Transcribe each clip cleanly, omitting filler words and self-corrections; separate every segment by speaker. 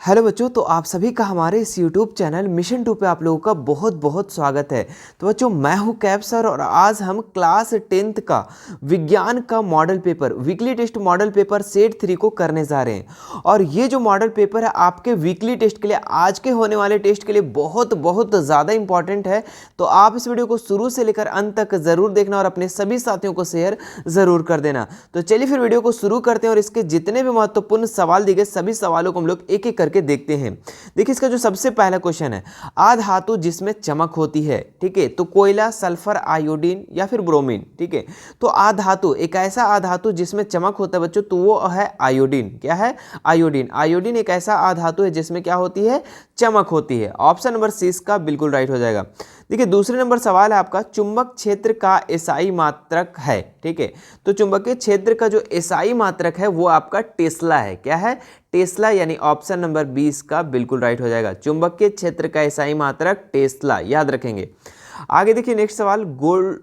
Speaker 1: Hello बच्चों, तो आप सभी का हमारे इस यूट्यूब चैनल मिशन 2 पे आप लोगों का बहुत बहुत स्वागत है। तो बच्चों, मैं हूं कैप सर और आज हम क्लास 10th का विज्ञान का model paper weekly test model paper set 3 को करने जा रहे हैं। और ये जो मॉडल पेपर है आपके वीकली टेस्ट के लिए, आज के होने वाले टेस्ट के लिए बहुत बहुत ज़्यादा इंपॉर्टेंट है। तो आप इस वीडियो को शुरू से लेकर अंत तक ज़रूर देखना और अपने सभी साथियों को शेयर ज़रूर कर देना। तो चलिए फिर वीडियो को शुरू करते हैं और इसके जितने भी महत्वपूर्ण सवाल दिए गए सभी सवालों को हम लोग एक एक करके देखते हैं। देखिए, इसका जो सबसे पहला क्वेश्चन है, आधातु जिसमें चमक होती है, ठीक है, तो कोयला, सल्फर, आयोडीन या फिर ब्रोमीन। ठीक है, तो आधातु, एक ऐसा आधातु जिसमें चमक होता है बच्चों, तो वो है आयोडीन। क्या है? आयोडीन। आयोडीन एक ऐसा आधातु है जिसमें क्या होती है? चमक होती है। ऑप्शन नंबर सी इसका बिल्कुल राइट हो जाएगा। देखिए, दूसरे नंबर सवाल है आपका, चुंबक क्षेत्र का एसआई मात्रक है। ठीक है, तो चुंबकीय क्षेत्र का जो एसआई मात्रक है वो आपका टेस्ला है। क्या है? टेस्ला, यानी ऑप्शन नंबर 20 का बिल्कुल राइट हो जाएगा। चुंबकीय क्षेत्र का एसआई मात्रक टेस्ला, याद रखेंगे। आगे देखिए, नेक्स्ट सवाल, गोल्ड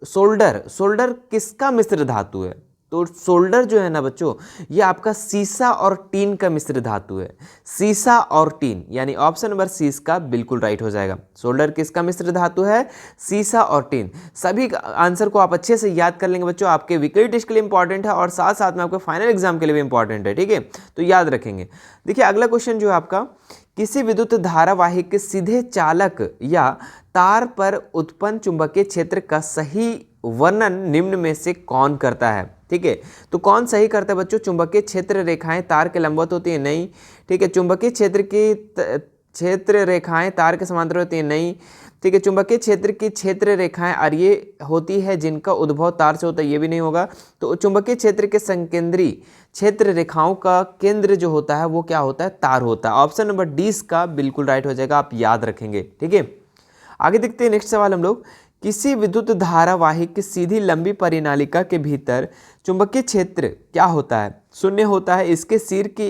Speaker 1: सोल्डर। सोल्डर किसका मिश्र धातु है? तो सोल्डर जो है ना बच्चों, ये आपका सीसा और टीन का मिश्र धातु है। सीसा और टीन, यानी ऑप्शन नंबर सी इसका बिल्कुल राइट हो जाएगा। सोल्डर किसका मिश्र धातु है? सीसा और टीन। सभी आंसर को आप अच्छे से याद कर लेंगे बच्चों, आपके वीकली टेस्ट के लिए इंपॉर्टेंट है और साथ साथ में आपके फाइनल एग्जाम के लिए भी इंपॉर्टेंट है। ठीक है, तो याद रखेंगे। देखिए, अगला क्वेश्चन जो है आपका, किसी विद्युत धारावाहिक के सीधे चालक या तार पर उत्पन्न चुंबकीय क्षेत्र का सही वर्णन निम्न में से कौन करता है? ठीक है, तो कौन सही करता है बच्चों? चुंबकीय क्षेत्र रेखाएं तार के लंबवत होती है? नहीं। ठीक है, चुंबकीय क्षेत्र की क्षेत्र रेखाएं तार के समांतर होती है? नहीं। ठीक है, चुंबकीय क्षेत्र की क्षेत्र रेखाएं अरीय होती है जिनका उद्भव तार से होता है? ये भी नहीं होगा। तो चुंबकीय क्षेत्र के संकेंद्री क्षेत्र रेखाओं का केंद्र जो होता है वो क्या होता है? तार होता है। ऑप्शन नंबर डी का बिल्कुल राइट हो जाएगा, आप याद रखेंगे। ठीक है, आगे देखते हैं नेक्स्ट सवाल हम लोग, किसी विद्युत धारावाहिक की सीधी लंबी परिनालिका के भीतर चुंबकीय क्षेत्र क्या होता है? शून्य होता है। इसके सिर की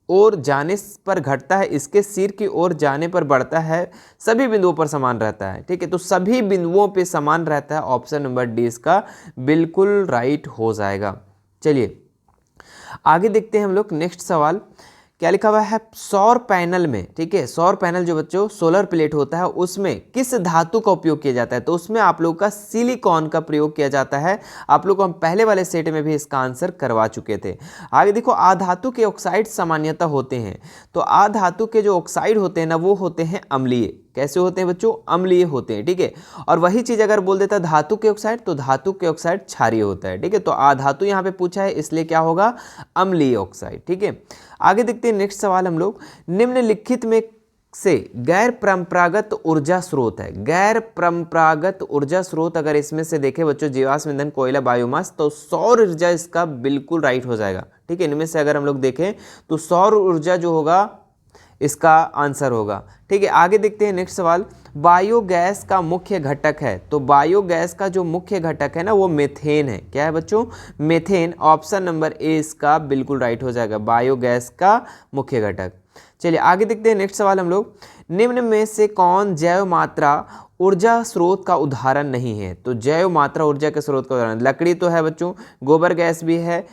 Speaker 1: ओर जाने पर घटता है, इसके सिर की ओर जाने पर बढ़ता है, सभी बिंदुओं पर समान रहता है। ठीक है, तो सभी बिंदुओं पे समान रहता है। ऑप्शन नंबर डी इसका बिल्कुल राइट हो जाएगा। चलिए आगे देखते हैं हम लोग नेक्स्ट सवाल, क्या लिखा हुआ है? सौर पैनल में, ठीक है, सौर पैनल जो बच्चों सोलर प्लेट होता है उसमें किस धातु का उपयोग किया जाता है? तो उसमें आप लोग का सिलिकॉन का प्रयोग किया जाता है। आप लोग को हम पहले वाले सेट में भी इसका आंसर करवा चुके थे। आगे देखो, आधातु के ऑक्साइड सामान्यतः होते हैं, तो आधातु के जो ऑक्साइड होते हैं ना वो होते हैं अम्लीय। कैसे होते हैं बच्चों? अम्लीय होते हैं। ठीक है, और वही चीज अगर बोल देता धातु के ऑक्साइड, तो धातु के ऑक्साइड क्षारीय होता है। ठीक है, तो आधातु यहाँ पे पूछा है इसलिए क्या होगा? अम्लीय ऑक्साइड। ठीक है, आगे देखते हैं नेक्स्ट सवाल हम लोग, निम्नलिखित में से गैर परंपरागत ऊर्जा स्रोत है। गैर परंपरागत ऊर्जा स्रोत अगर इसमें से देखें बच्चों, जीवाश्म ईंधन, कोयला, बायोमास, तो सौर ऊर्जा इसका बिल्कुल राइट हो जाएगा। ठीक है, इनमें से अगर हम लोग देखें तो सौर ऊर्जा जो होगा इसका आंसर होगा। ठीक है, आगे देखते हैं नेक्स्ट सवाल, बायोगैस का मुख्य घटक है। तो बायोगैस का जो मुख्य घटक है ना वो मेथेन है। क्या है बच्चों? मेथेन। ऑप्शन नंबर ए इसका बिल्कुल राइट हो जाएगा, बायोगैस का मुख्य घटक। चलिए आगे देखते हैं नेक्स्ट सवाल हम लोग, निम्न में से कौन जैव मात्रा ऊर्जा स्रोत का उदाहरण नहीं है? तो जैव मात्रा ऊर्जा के स्रोत का उदाहरण, लकड़ी तो है बच्चों, गोबर गैस भी है,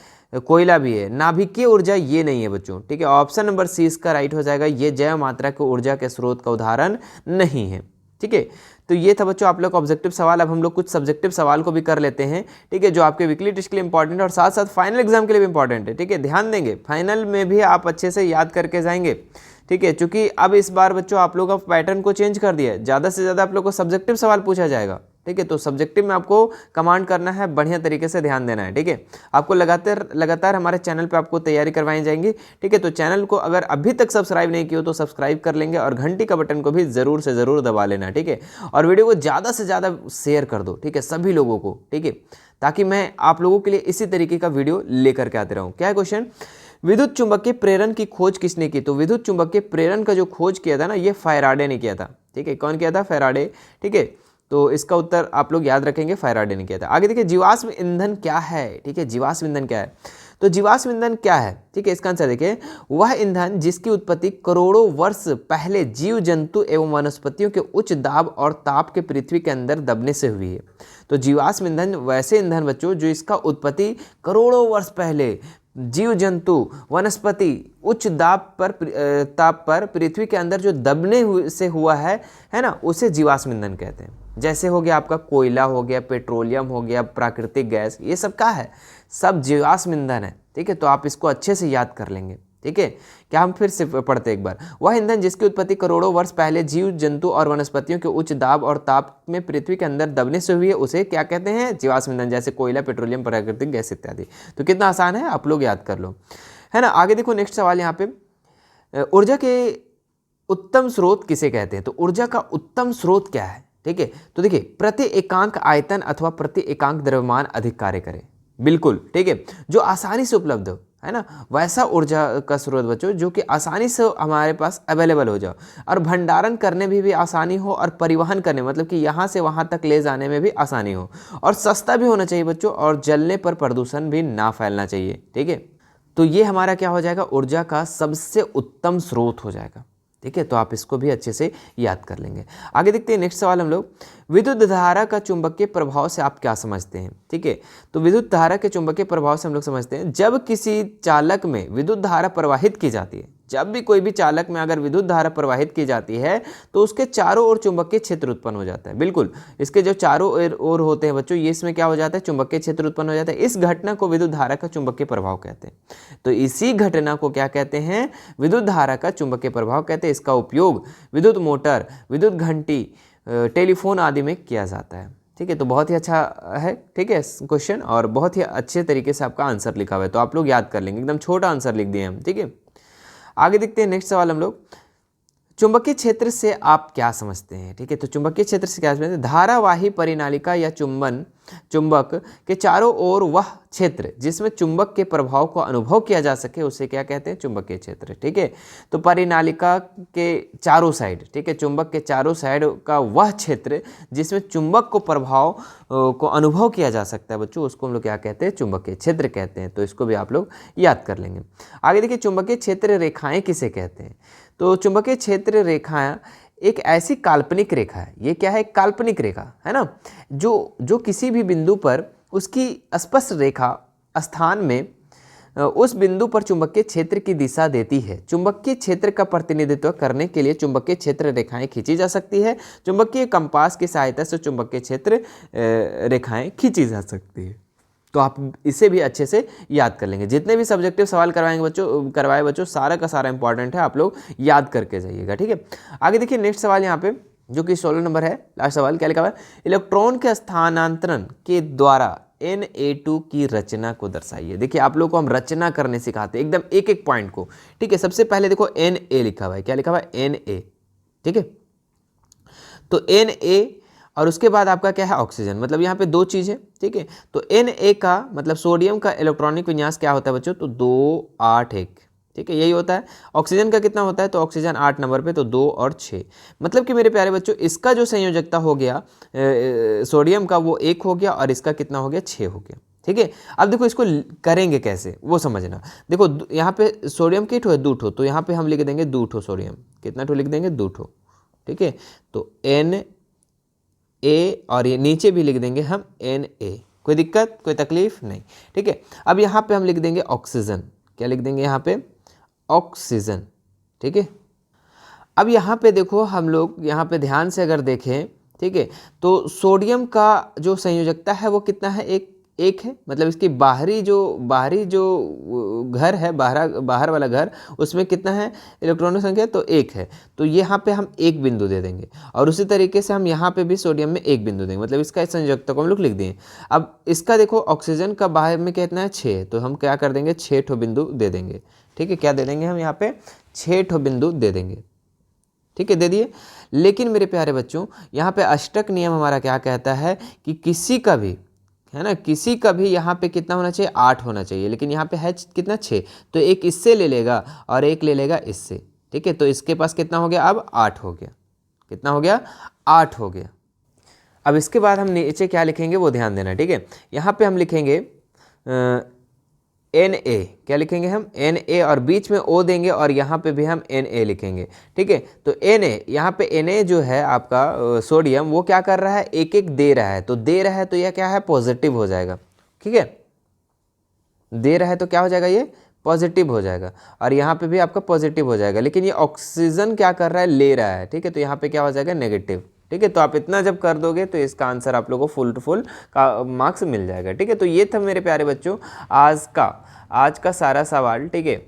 Speaker 1: कोयला भी है, नाभिकीय ऊर्जा ये नहीं है बच्चों। ठीक है, ऑप्शन नंबर सी इसका राइट हो जाएगा, ये जैव मात्रा के ऊर्जा के स्रोत का उदाहरण नहीं है। ठीक है, तो ये था बच्चों आप लोग का ऑब्जेक्टिव सवाल। अब हम लोग कुछ सब्जेक्टिव सवाल को भी कर लेते हैं। ठीक है, जो आपके वीकली टेस्ट के लिए इंपॉर्टेंट है और साथ साथ फाइनल एग्जाम के लिए भी इंपॉर्टेंट है। ठीक है, ध्यान देंगे, फाइनल में भी आप अच्छे से याद करके जाएंगे। ठीक है, क्योंकि अब इस बार बच्चों आप लोग का पैटर्न को चेंज कर दिया है, ज़्यादा से ज़्यादा आप लोग को सब्जेक्टिव सवाल पूछा जाएगा। ठीक है, तो सब्जेक्टिव में आपको कमांड करना है, बढ़िया तरीके से ध्यान देना है। ठीक है, आपको लगातार हमारे चैनल पे आपको तैयारी करवाई जाएंगी। ठीक है, तो चैनल को अगर अभी तक सब्सक्राइब नहीं किया तो सब्सक्राइब कर लेंगे और घंटी का बटन को भी ज़रूर से ज़रूर दबा लेना। ठीक है, और वीडियो को ज़्यादा से ज़्यादा शेयर कर दो। ठीक है, सभी लोगों को। ठीक है, ताकि मैं आप लोगों के लिए इसी तरीके का वीडियो लेकर के आते रहूँ। क्या है क्वेश्चन? विद्युत चुंबकीय प्रेरण की खोज किसने की? तो विद्युत चुंबकीय प्रेरण का जो खोज किया था ना ये फैराडे ने किया था। ठीक है, कौन किया था? फैराडे। ठीक है, तो इसका उत्तर आप लोग याद रखेंगे, फैराडे ने किया था। आगे देखिए, जीवाश्म ईंधन क्या है? ठीक है, जीवाश्म ईंधन क्या है? तो जीवाश्म ईंधन क्या है? ठीक है, इसका आंसर देखिए, वह ईंधन जिसकी उत्पत्ति करोड़ों वर्ष पहले जीव जंतु एवं वनस्पतियों के उच्च दाब और ताप के पृथ्वी के अंदर दबने से हुई है। तो जीवाश्म ईंधन वैसे ईंधन बच्चों जो इसका उत्पत्ति करोड़ों वर्ष पहले जीव जंतु वनस्पति उच्च ताप पर पृथ्वी के अंदर जो दबने से हुआ है ना, उसे जीवाश्म ईंधन कहते हैं। जैसे हो गया आपका कोयला, हो गया पेट्रोलियम, हो गया प्राकृतिक गैस, ये सब क्या है, सब जीवाश्म ईंधन है। ठीक है, तो आप इसको अच्छे से याद कर लेंगे। ठीक है, क्या हम फिर से पढ़ते एक बार। वह ईंधन जिसकी उत्पत्ति करोड़ों वर्ष पहले जीव जंतु और वनस्पतियों के उच्च दाब और ताप में पृथ्वी के अंदर दबने से हुई है, उसे क्या कहते हैं, जीवाश्म ईंधन। जैसे कोयला, पेट्रोलियम, प्राकृतिक गैस इत्यादि। तो कितना आसान है, आप लोग याद कर लो, है ना। आगे देखो नेक्स्ट सवाल यहाँ पे, ऊर्जा के उत्तम स्रोत किसे कहते हैं। तो ऊर्जा का उत्तम स्रोत क्या है। ठीक है, तो देखिए प्रति एकांक आयतन अथवा प्रति एकांक द्रव्यमान अधिक कार्य करे। बिल्कुल ठीक है, जो आसानी से उपलब्ध हो, है ना, वैसा ऊर्जा का स्रोत बच्चों जो कि आसानी से हमारे पास अवेलेबल हो जाओ, और भंडारण करने में भी आसानी हो, और परिवहन करने मतलब कि यहाँ से वहाँ तक ले जाने में भी आसानी हो, और सस्ता भी होना चाहिए बच्चों, और जलने पर प्रदूषण भी ना फैलना चाहिए। ठीक है, तो ये हमारा क्या हो जाएगा, ऊर्जा का सबसे उत्तम स्रोत हो जाएगा। ठीक है, तो आप इसको भी अच्छे से याद कर लेंगे। आगे देखते हैं नेक्स्ट सवाल हम लोग, विद्युत धारा का चुंबकीय प्रभाव से आप क्या समझते हैं। ठीक है, तो विद्युत धारा के चुंबकीय प्रभाव से हम लोग समझते हैं, जब किसी चालक में विद्युत धारा प्रवाहित की जाती है, जब भी कोई भी चालक में अगर विद्युत धारा प्रवाहित की जाती है तो उसके चारों ओर चुंबकीय क्षेत्र उत्पन्न हो जाता है। बिल्कुल, इसके जो चारों ओर होते हैं बच्चों, ये इसमें क्या हो जाता है, चुंबकीय क्षेत्र उत्पन्न हो जाता है। इस घटना को विद्युत धारा का चुंबकीय प्रभाव कहते हैं। तो इसी घटना को क्या कहते हैं, विद्युत धारा का चुंबकीय प्रभाव कहते हैं। इसका उपयोग विद्युत मोटर, विद्युत घंटी, टेलीफोन आदि में किया जाता है। ठीक है, तो बहुत ही अच्छा है। ठीक है क्वेश्चन, और बहुत ही अच्छे तरीके से आपका आंसर लिखा हुआ है, तो आप लोग याद कर लेंगे। एकदम छोटा आंसर लिख दिए हम। ठीक है, आगे देखते हैं नेक्स्ट सवाल हम लोग, चुंबकीय क्षेत्र से आप क्या समझते हैं। ठीक है, तो चुंबकीय क्षेत्र से क्या समझते हैं, धारावाही परिनालिका या चुंबक के चारों ओर वह क्षेत्र जिसमें चुंबक के प्रभाव को अनुभव किया जा सके, उसे क्या कहते हैं, चुंबकीय क्षेत्र। ठीक है, तो परिनालिका के चारों साइड, ठीक है, चुंबक के चारों साइड का वह क्षेत्र जिसमें चुंबक को प्रभाव को अनुभव किया जा सकता है बच्चों, उसको हम लोग क्या कहते हैं, चुंबकीय क्षेत्र कहते हैं। तो इसको भी आप लोग याद कर लेंगे। आगे देखिए, चुंबकीय क्षेत्र रेखाएं किसे कहते हैं। तो चुंबकीय क्षेत्र रेखाएं एक ऐसी काल्पनिक रेखा है, ये क्या है, काल्पनिक रेखा है ना, जो किसी भी बिंदु पर उसकी स्पष्ट रेखा स्थान में उस बिंदु पर चुंबकीय क्षेत्र की दिशा देती है। चुंबकीय क्षेत्र का प्रतिनिधित्व करने के लिए चुंबकीय क्षेत्र रेखाएं खींची जा सकती है। चुंबकीय कंपास की सहायता से चुंबकीय क्षेत्र रेखाएं खींची जा सकती है। तो आप इसे भी अच्छे से याद कर लेंगे। जितने भी सब्जेक्टिव सवाल करवाए बच्चों सारा का सारा इंपॉर्टेंट है, आप लोग याद करके जाइएगा। ठीक है, आगे देखिए नेक्स्ट सवाल यहाँ पे जो कि 16 नंबर है, लास्ट सवाल क्या लिखा हुआ है, इलेक्ट्रॉन के स्थानांतरण के द्वारा Na2 की रचना को दर्शाइए। देखिए आप लोग को हम रचना करने सिखाते हैं एकदम एक एक पॉइंट को। ठीक है, सबसे पहले देखो Na लिखा हुआ है, क्या लिखा हुआ है, Na। ठीक है, तो Na और उसके बाद आपका क्या है, ऑक्सीजन, मतलब यहाँ पे दो चीज़ है। ठीक है, तो Na का मतलब सोडियम का इलेक्ट्रॉनिक विन्यास क्या होता है बच्चों, तो 2 8 1। ठीक है, यही होता है। ऑक्सीजन का कितना होता है, तो ऑक्सीजन 8 नंबर पे, तो 2 और 6। मतलब कि मेरे प्यारे बच्चों इसका जो संयोजकता हो गया सोडियम का वो 1 हो गया, और इसका कितना हो गया, 6 हो गया। ठीक है, अब देखो इसको करेंगे कैसे वो समझना। देखो यहाँ पे सोडियम के ठो है, 2 ठो, तो यहाँ पे हम लिख देंगे 2 ठो सोडियम, कितना ठो लिख देंगे, 2 ठो। ठीक है, तो Na और ये नीचे भी लिख देंगे हम Na, कोई दिक्कत कोई तकलीफ नहीं। ठीक है, अब यहाँ पे हम लिख देंगे ऑक्सीजन, क्या लिख देंगे यहाँ पे, ऑक्सीजन। ठीक है, अब यहाँ पे देखो हम लोग यहाँ पे ध्यान से अगर देखें, ठीक है, तो सोडियम का जो संयोजकता है वो कितना है, एक है, मतलब इसकी बाहरी जो घर है, बाहर वाला घर, उसमें कितना है इलेक्ट्रॉनों संख्या, तो 1 है। तो यहाँ पे हम 1 बिंदु दे देंगे, और उसी तरीके से हम यहाँ पे भी सोडियम में 1 बिंदु देंगे, मतलब इसका संयोजकता को हम लोग लिख दें। अब इसका देखो ऑक्सीजन का बाहर में कितना है, 6, तो हम क्या कर देंगे, 6 ठो बिंदु दे देंगे। ठीक है, क्या दे देंगे हम यहाँ पे, 6 ठो बिंदु दे देंगे। ठीक है, दे दिए। लेकिन मेरे प्यारे बच्चों यहाँ पे अष्टक नियम हमारा क्या कहता है कि किसी का भी, है ना, किसी का भी यहाँ पे कितना होना चाहिए, 8 होना चाहिए, लेकिन यहाँ पे है कितना, 6, तो एक इससे ले लेगा और एक ले लेगा इससे। ठीक है, तो इसके पास कितना हो गया, अब 8 हो गया, कितना हो गया, 8 हो गया। अब इसके बाद हम नीचे क्या लिखेंगे वो ध्यान देना। ठीक है, यहाँ पे हम लिखेंगे Na, क्या लिखेंगे हम, Na, और बीच में O देंगे, और यहाँ पे भी हम Na लिखेंगे। ठीक है, तो Na, यहाँ पे Na जो है आपका सोडियम, वो क्या कर रहा है, एक एक दे रहा है, तो दे रहा है तो यह क्या है, पॉजिटिव हो जाएगा। ठीक है, दे रहा है तो क्या हो जाएगा, ये पॉजिटिव हो जाएगा, और यहाँ पे भी आपका पॉजिटिव हो जाएगा। लेकिन ये ऑक्सीजन क्या कर रहा है, ले रहा है, ठीक है, तो यहाँ पे क्या हो जाएगा, नेगेटिव। ठीक है, तो आप इतना जब कर दोगे तो इसका आंसर आप लोगों को फुल टू फुल का मार्क्स मिल जाएगा। ठीक है, तो ये था मेरे प्यारे बच्चों आज का सारा सवाल। ठीक है,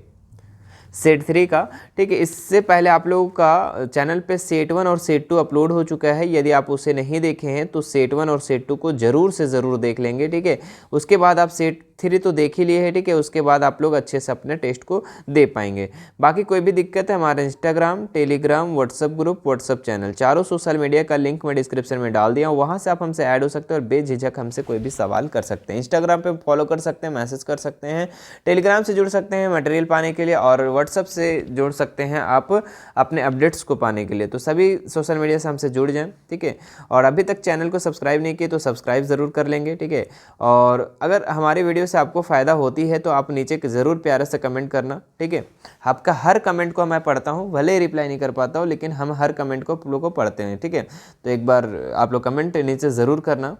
Speaker 1: सेट 3 का। ठीक है, इससे पहले आप लोगों का चैनल पे सेट 1 और सेट 2 अपलोड हो चुका है। यदि आप उसे नहीं देखे हैं तो सेट 1 और सेट 2 को ज़रूर से ज़रूर देख लेंगे। ठीक है, उसके बाद आप सेट 3 तो देख ही लिए है। ठीक है, उसके बाद आप लोग अच्छे से अपने टेस्ट को दे पाएंगे। बाकी कोई भी दिक्कत है, हमारा Instagram, Telegram, WhatsApp group, WhatsApp channel, चारों सोशल मीडिया का लिंक मैं डिस्क्रिप्शन में डाल दिया हूँ, वहाँ से आप हमसे ऐड हो सकते हैं और बेझिझक हमसे कोई भी सवाल कर सकते हैं। इंस्टाग्राम पे फॉलो कर सकते हैं, मैसेज कर सकते हैं, टेलीग्राम से जुड़ सकते हैं मटेरियल पाने के लिए, और व्हाट्सअप से जुड़ सकते हैं आप अपने अपडेट्स को पाने के लिए। तो सभी सोशल मीडिया से हमसे जुड़ जाएं। ठीक है, और अभी तक चैनल को सब्सक्राइब नहीं किए तो सब्सक्राइब ज़रूर कर लेंगे। ठीक है, और अगर हमारी वीडियो से आपको फ़ायदा होती है तो आप नीचे ज़रूर प्यारे से कमेंट करना। ठीक है, आपका हर कमेंट को मैं पढ़ता हूँ, भले ही रिप्लाई नहीं कर पाता हूँ, लेकिन हम हर कमेंट को आप लोगों को पढ़ते हैं। ठीक है, तो एक बार आप लोग कमेंट नीचे ज़रूर करना,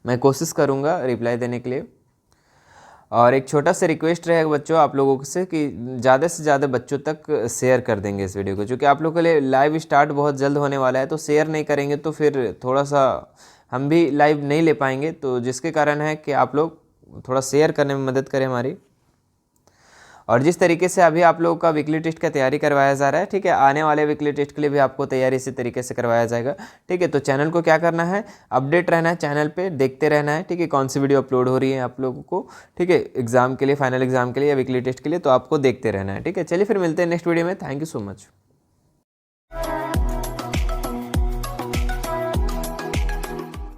Speaker 1: मैं कोशिश करूँगा रिप्लाई देने के लिए। और एक छोटा सा रिक्वेस्ट रहेगा बच्चों आप लोगों से कि ज़्यादा से ज़्यादा बच्चों तक शेयर कर देंगे इस वीडियो को, क्योंकि आप लोगों के लिए लाइव स्टार्ट बहुत जल्द होने वाला है। तो शेयर नहीं करेंगे तो फिर थोड़ा सा हम भी लाइव नहीं ले पाएंगे, तो जिसके कारण है कि आप लोग थोड़ा शेयर करने में मदद करें हमारी। और जिस तरीके से अभी आप लोगों का वीकली टेस्ट का तैयारी करवाया जा रहा है, ठीक है, आने वाले वीकली टेस्ट के लिए भी आपको तैयारी इसी तरीके से करवाया जाएगा। ठीक है, तो चैनल को क्या करना है, अपडेट रहना है, चैनल पे देखते रहना है। ठीक है, कौन सी वीडियो अपलोड हो रही है आप लोगों को, ठीक है, एग्जाम के लिए, फाइनल एग्जाम के लिए या वीकली टेस्ट के लिए, तो आपको देखते रहना है। ठीक है, चलिए फिर मिलते हैं नेक्स्ट वीडियो में। Thank you so much.